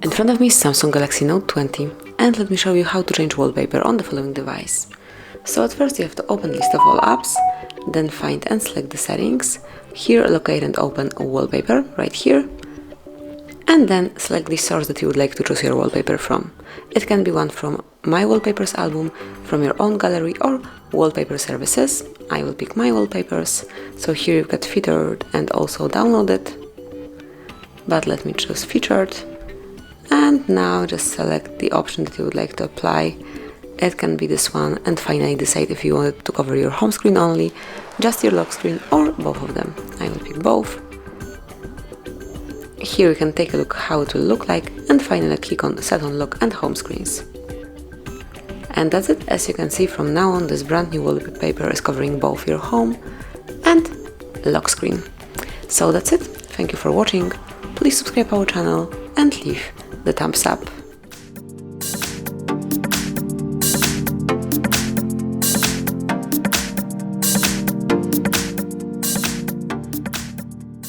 In front of me is Samsung Galaxy Note 20, and let me show you how to change wallpaper on the following device. So at first you have to open list of all apps, then find and select the settings. Here locate and open wallpaper right here, and then select the source that you would like to choose your wallpaper from. It can be one from My Wallpapers album, from your own gallery, or wallpaper services. I will pick My Wallpapers, so here you've got featured and also downloaded, but let me choose featured. And now just select the option that you would like to apply. It can be this one, and finally decide if you want it to cover your home screen only, just your lock screen, or both of them. I will pick both. Here you can take a look how it will look like, and finally click on Set on Lock and Home Screens. And that's it. As you can see, from now on this brand new wallpaper is covering both your home and lock screen. So that's it. Thank you for watching. Please subscribe our channel and leave the thumbs up.